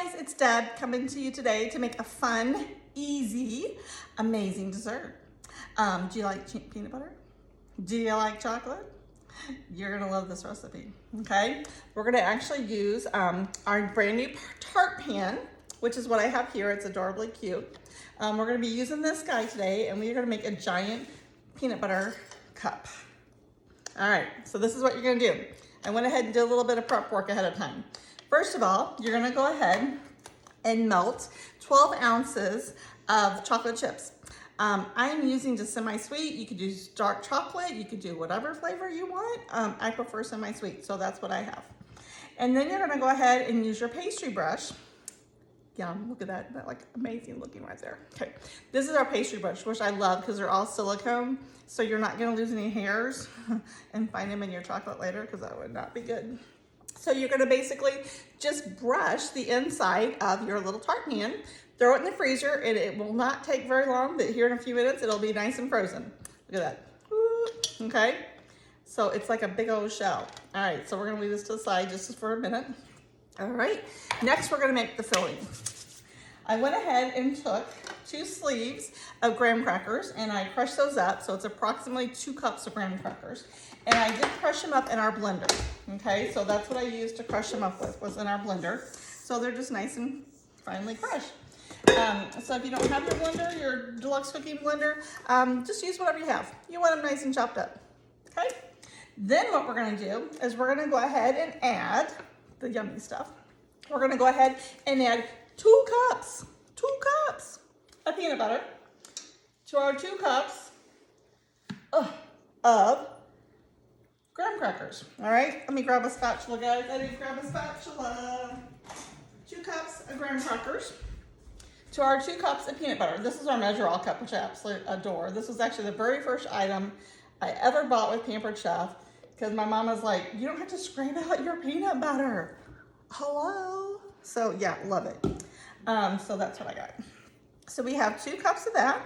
guys, it's Deb coming to you today to make a fun, easy, amazing dessert. Do you like peanut butter? Do you like chocolate? You're gonna love this recipe, okay? We're gonna actually use our brand new Tart pan, which is what I have here. It's adorably cute. We're gonna be using this guy today, and we're gonna make a giant peanut butter cup. All right, so this is what you're gonna do. I went ahead and did a little bit of prep work ahead of time. First of all, you're gonna go ahead and melt 12 ounces of chocolate chips. I'm using just semi-sweet. You could use dark chocolate. You could do whatever flavor you want. I prefer semi-sweet, so that's what I have. And then you're gonna go ahead and use your pastry brush. Yum, look at that, that like amazing looking right there. Okay, this is our pastry brush, which I love because they're all silicone, so you're not gonna lose any hairs and find them in your chocolate later, because that would not be good. So you're gonna basically just brush the inside of your little Tart pan, throw it in the freezer, and it will not take very long, but here in a few minutes, it'll be nice and frozen. Look at that, okay? So it's like a big old shell. All right, so we're gonna leave this to the side just for a minute. All right, next we're gonna make the filling. I went ahead and took 2 sleeves of graham crackers and I crushed those up. So it's approximately 2 cups of graham crackers. And I did crush them up in our blender, okay? So that's what I used to crush them up with, was in our blender. So they're just nice and finely crushed. So if you don't have your blender, your deluxe cooking blender, just use whatever you have. You want them nice and chopped up, okay? Then what we're gonna do is we're gonna go ahead and add the yummy stuff. We're gonna go ahead and add 2 cups of peanut butter to our 2 cups of graham crackers. All right, let me grab a spatula, guys. I didn't grab a spatula. 2 cups of graham crackers to our 2 cups of peanut butter. This is our Measure All cup, which I absolutely adore. This was actually the very first item I ever bought with Pampered Chef, because my mom was like, you don't have to scrape out your peanut butter. Hello? So yeah, love it. So that's what I got. So we have 2 cups of that.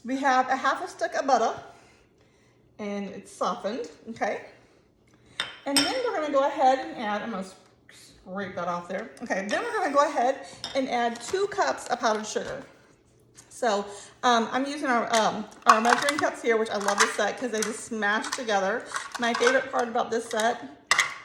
We have a half a stick of butter, and it's softened, okay? And then we're gonna go ahead and add, I'm gonna scrape that off there. Okay, then we're gonna go ahead and add 2 cups of powdered sugar. So I'm using our measuring cups here, which I love this set because they just smash together. My favorite part about this set,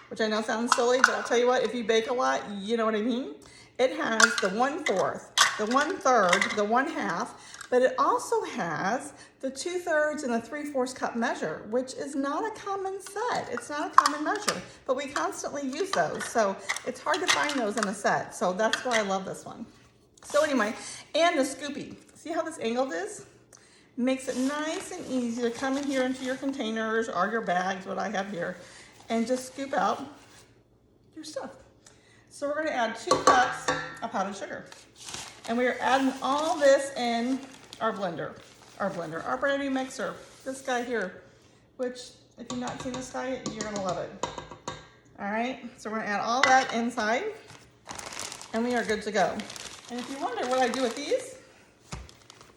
which I know sounds silly, but I'll tell you what, if you bake a lot, you know what I mean. It has the 1/4, the 1/3, the 1/2, but it also has the 2/3 and the 3/4 cup measure, which is not a common set. It's not a common measure, but we constantly use those. So it's hard to find those in a set. So that's why I love this one. So anyway, and the scoopy. See how this angled is? Makes it nice and easy to come in here into your containers or your bags, what I have here, and just scoop out your stuff. So we're gonna add 2 cups of powdered sugar. And we are adding all this in our blender, our brand new mixer, this guy here, which if you've not seen this guy, you're gonna love it. All right, so we're gonna add all that inside and we are good to go. And if you wonder what I do with these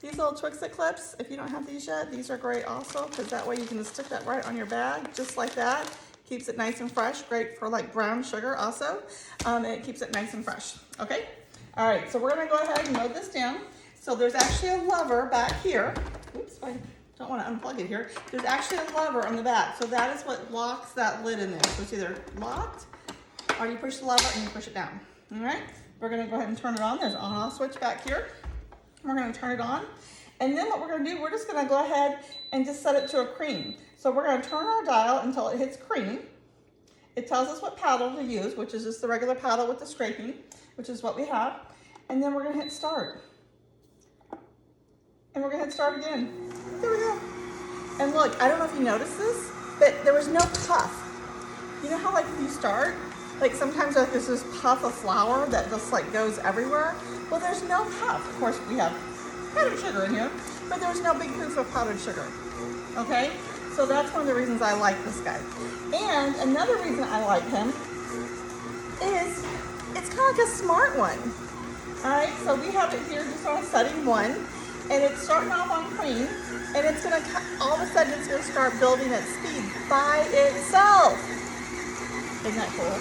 little Twix-It clips, if you don't have these yet, these are great also, because that way you can just stick that right on your bag, just like that. Keeps it nice and fresh, great for like brown sugar also, and it keeps it nice and fresh, okay? All right, so we're gonna go ahead and load this down. So there's actually a lever back here. Oops, I don't wanna unplug it here. There's actually a lever on the back, so that is what locks that lid in there. So it's either locked, or you push the lever and you push it down, all right? We're gonna go ahead and turn it on. There's an on-off switch back here. We're gonna turn it on. And then what we're gonna do, we're just gonna go ahead and just set it to a cream. So we're gonna turn our dial until it hits cream. It tells us what paddle to use, which is just the regular paddle with the scraping, which is what we have. And then we're gonna hit start. And we're gonna hit start again. There we go. And look, I don't know if you noticed this, but there was no puff. You know how like if you start, like sometimes like there's this puff of flour that just like goes everywhere? Well, there's no puff. Of course, we have powdered sugar in here, but there's no big proof of powdered sugar, okay? So that's one of the reasons I like this guy. And another reason I like him is it's kind of like a smart one, all right? So we have it here just on setting 1, and it's starting off on cream, and it's gonna, all of a sudden it's gonna start building at speed by itself. Isn't that cool?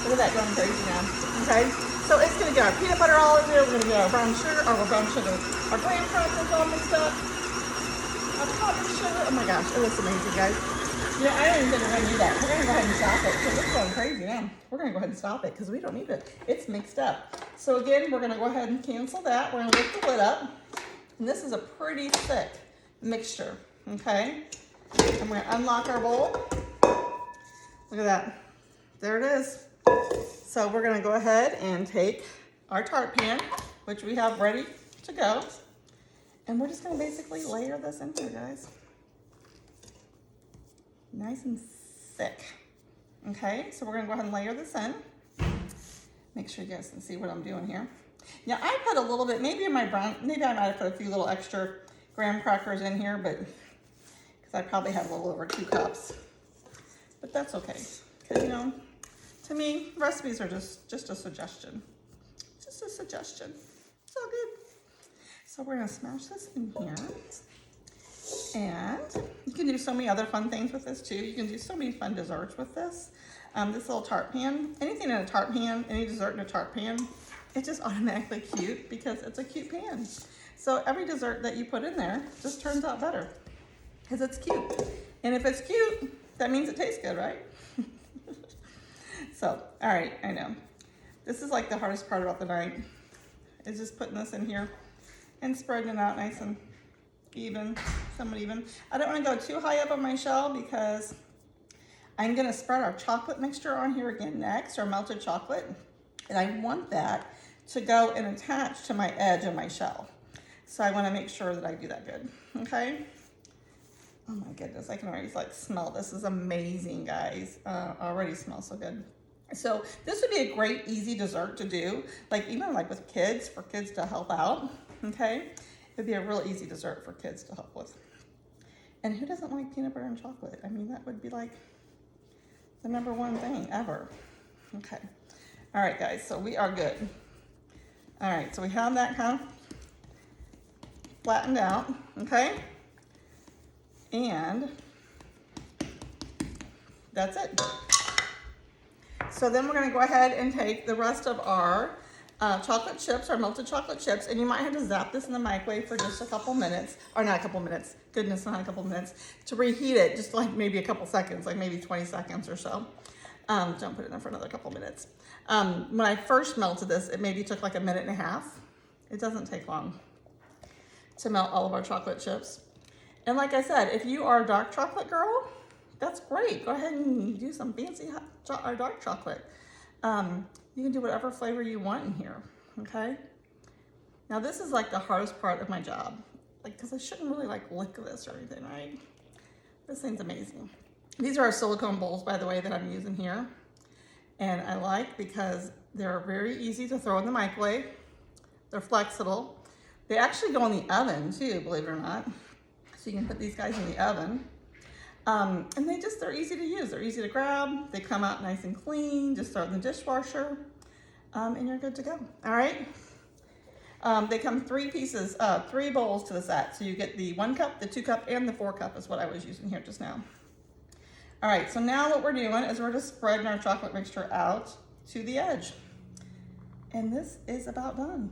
Look at that going crazy now. Okay, so it's gonna get our peanut butter all in there. We're gonna get our brown sugar, our graham crackers all mixed up. Our powdered sugar. Oh my gosh, it looks amazing, guys. You know, I don't even think we're gonna do that. We're gonna go ahead and stop it because it's going crazy now. We're gonna go ahead and stop it because we don't need it. It's mixed up. So again, we're gonna go ahead and cancel that. We're gonna lift the lid up. And this is a pretty thick mixture, okay? I'm gonna unlock our bowl. Look at that. There it is. So we're gonna go ahead and take our tart pan, which we have ready to go. And we're just gonna basically layer this in here, guys. Nice and thick. Okay, so we're gonna go ahead and layer this in. Make sure you guys can see what I'm doing here. Now I put a little bit, maybe I might have put a few little extra graham crackers in here, but because I probably had a little over 2 cups. But that's okay, because you know, to me, recipes are just a suggestion. Just a suggestion. It's all good. So we're gonna smash this in here. And you can do so many other fun things with this too. You can do so many fun desserts with this. This little tart pan, anything in a tart pan, any dessert in a tart pan, it's just automatically cute because it's a cute pan. So every dessert that you put in there just turns out better because it's cute. And if it's cute, that means it tastes good, right? So, all right, I know. This is like the hardest part about the night is just putting this in here and spreading it out nice and even, somewhat even. I don't want to go too high up on my shell because I'm going to spread our chocolate mixture on here again next, our melted chocolate. And I want that to go and attach to my edge of my shell. So I want to make sure that I do that good, okay? Oh my goodness, I can already like smell. This is amazing, guys. Already smells so good. So this would be a great, easy dessert to do, like even like with kids, for kids to help out, okay? It'd be a real easy dessert for kids to help with. And who doesn't like peanut butter and chocolate? I mean, that would be like the #1 thing ever. Okay. All right, guys, so we are good. All right, so we have that kind of flattened out, okay? And that's it. So then we're gonna go ahead and take the rest of our chocolate chips, our melted chocolate chips, and you might have to zap this in the microwave for just a couple minutes, or not a couple minutes, goodness, not a couple minutes, to reheat it, just like maybe a couple seconds, like maybe 20 seconds or so. Don't put it in there for another couple minutes. When I first melted this, it maybe took like a minute and a half. It doesn't take long to melt all of our chocolate chips. And like I said, if you are a dark chocolate girl, that's great. Go ahead and do some fancy hot or dark chocolate. You can do whatever flavor you want in here, okay? Now this is like the hardest part of my job, like, cause I shouldn't really like lick this or anything, right? This thing's amazing. These are our silicone bowls, by the way, that I'm using here. And I like because they're very easy to throw in the microwave. They're flexible. They actually go in the oven too, believe it or not. So you can put these guys in the oven. And they're easy to use. They're easy to grab. They come out nice and clean. Just throw it in the dishwasher and you're good to go. All right. They come 3 pieces, 3 bowls to the set. So you get the 1 cup, the 2 cup, and the 4 cup is what I was using here just now. All right, so now what we're doing is we're just spreading our chocolate mixture out to the edge. And this is about done.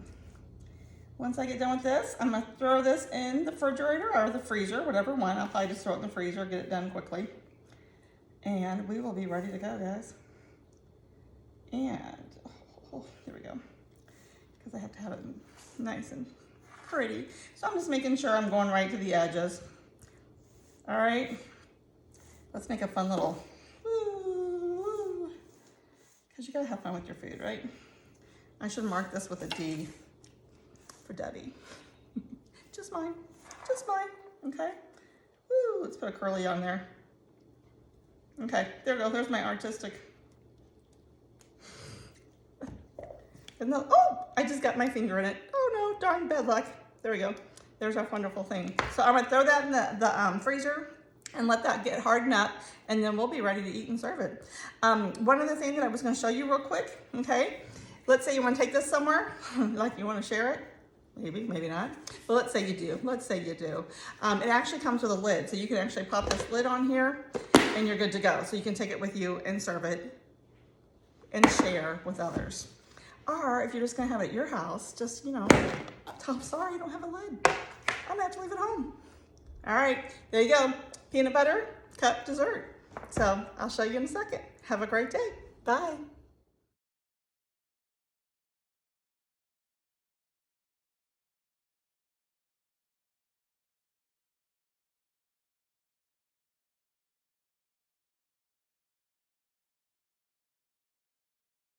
Once I get done with this, I'm gonna throw this in the refrigerator or the freezer, whatever one. I'll probably just throw it in the freezer, get it done quickly. And we will be ready to go, guys. And, here we go. Because I have to have it nice and pretty. So I'm just making sure I'm going right to the edges. All right. Let's make a fun little woo, because you gotta have fun with your food, right? I should mark this with a D for Debbie. Just mine, okay? Woo, let's put a curly on there. Okay, there we go, there's my artistic. And then, oh, I just got my finger in it. Oh no, darn bad luck. There we go, there's our wonderful thing. So I'm gonna throw that in the freezer and let that get hardened up, and then we'll be ready to eat and serve it. One other thing that I was gonna show you real quick, okay? Let's say you wanna take this somewhere, like you wanna share it, maybe, maybe not, but let's say you do, It actually comes with a lid, so you can actually pop this lid on here, and you're good to go. So you can take it with you and serve it and share with others. Or if you're just gonna have it at your house, just, I'm sorry, I don't have a lid. I'm gonna have to leave it home. All right, there you go. Peanut butter cup dessert. So I'll show you in a second. Have a great day. Bye.